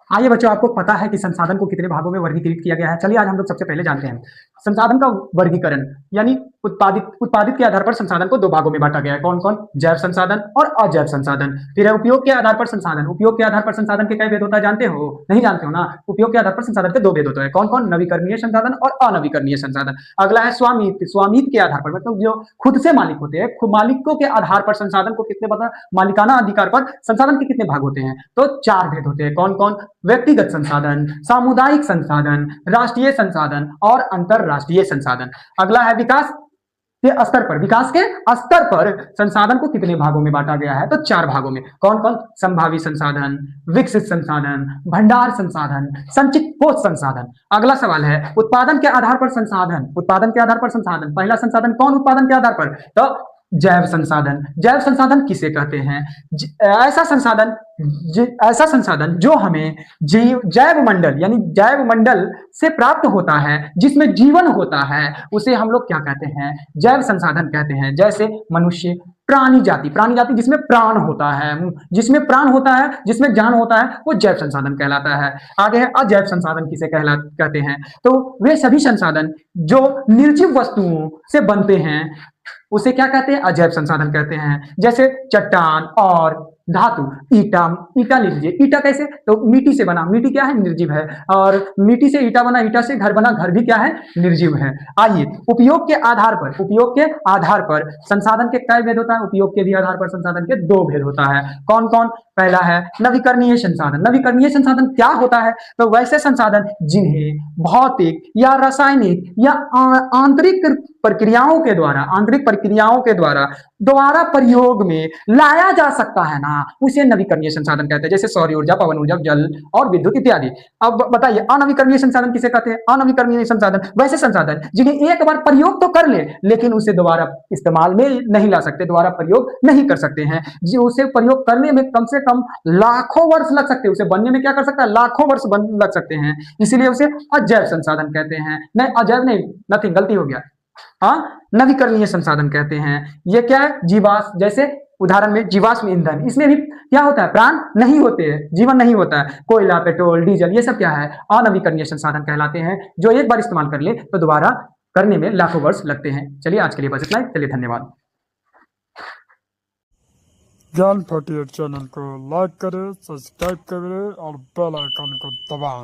आइए बच्चों, आपको पता है कि संसाधन को कितने भागों में वर्गीकृत किया गया है। चलिए आज हम लोग सबसे पहले जानते हैं संसाधन का वर्गीकरण। यानी उत्पादित उत्पादित के आधार पर संसाधन को दो भागों में बांटा गया है। कौन कौन? जैव संसाधन और अजैव संसाधन। फिर है उपयोग के आधार पर संसाधन। उपयोग के आधार पर संसाधन के कई भेद होता है, जानते हो? नहीं जानते हो ना? उपयोग के आधार पर संसाधन के दो भेद होते हैं। कौन कौन? नवीकरणीय संसाधन और अनवीकरणीय संसाधन। अगला है स्वामित्व। स्वामित्व के आधार पर मतलब जो खुद से मालिक होते हैं, मालिकों के आधार पर संसाधन को कितने बता, मालिकाना अधिकार पर संसाधन के कितने भाग होते हैं? तो चार भेद होते हैं। कौन कौन? व्यक्तिगत संसाधन, सामुदायिक संसाधन, राष्ट्रीय संसाधन और अंतरराष्ट्रीय संसाधन। अगला है विकास के स्तर पर। विकास के स्तर पर संसाधन को कितने भागों में बांटा गया है? तो चार भागों में। कौन कौन? संभावी संसाधन, विकसित संसाधन, भंडार संसाधन, संचित कोष संसाधन। अगला सवाल है उत्पादन के आधार पर संसाधन। उत्पादन के आधार पर संसाधन, पहला संसाधन कौन उत्पादन के आधार पर? तो जैव संसाधन। जैव संसाधन किसे कहते हैं? ऐसा संसाधन जो हमें जैव मंडल यानी जैव मंडल से प्राप्त होता है, जिसमें जीवन होता है, उसे हम लोग क्या कहते हैं? जैव संसाधन कहते हैं। जैसे मनुष्य, प्राणी जाति जिसमें प्राण होता है, जिसमें जान होता है, वो जैव संसाधन कहलाता है। आगे है अजैव संसाधन किसे कहते हैं? तो वे सभी संसाधन जो निर्जीव वस्तुओं से बनते हैं उसे क्या कहते हैं? अजैव संसाधन कहते हैं। जैसे चट्टान और धातु। ईटा ले लीजिए। ईटा कैसे? तो मिट्टी से बना। मिट्टी क्या है? निर्जीव है। और मिट्टी से ईटा बना, ईटा से घर बना, घर भी क्या है? निर्जीव है। आइए उपयोग के आधार पर संसाधन के कई भेद होता है? उपयोग के भी आधार पर संसाधन के दो भेद होता है। कौन कौन? पहला है नवीकरणीय संसाधन। नवीकरणीय संसाधन क्या होता है? तो वैसे संसाधन जिन्हें भौतिक या रासायनिक या आंतरिक प्रक्रियाओं के द्वारा दोबारा प्रयोग में लाया जा सकता है ना, उसे नवीकरणीय संसाधन कहते हैं। जैसे सौर ऊर्जा, पवन ऊर्जा, जल और विद्युत इत्यादि। अब बताइए अनवीकरणीय संसाधन किसे कहते हैं? अनवीकरणीय संसाधन वैसे संसाधन जिन्हें एक बार प्रयोग तो कर ले, लेकिन उसे दोबारा इस्तेमाल में नहीं ला सकते, दोबारा प्रयोग नहीं कर सकते हैं। जो उसे प्रयोग करने में कम से कम लाखों वर्ष लग सकते हैं, उसे बनने में क्या कर सकता है? लाखों वर्ष लग सकते हैं। इसीलिए उसे अजैव संसाधन कहते हैं। नहीं, अजैव नहीं, नथिंग, गलती हो गया। हाँ, नवीकरणीय संसाधन कहते हैं। ये क्या है? जीवाश्म, जैसे उदाहरण में जीवाश्म ईंधन, इसमें भी क्या होता है? प्राण नहीं होते हैं, जीवन नहीं होता है। कोयला, पेट्रोल, डीजल, ये सब क्या है? अनवीकरणीय संसाधन कहलाते हैं, जो एक बार इस्तेमाल कर ले तो दोबारा करने में लाखों वर्ष लगते हैं। चलिए आज के लिए बस इतना ही। चलिए धन्यवाद। ज्ञान 48 चैनल को लाइक करें, सब्सक्राइब करें और बेल आइकन को दबाएं।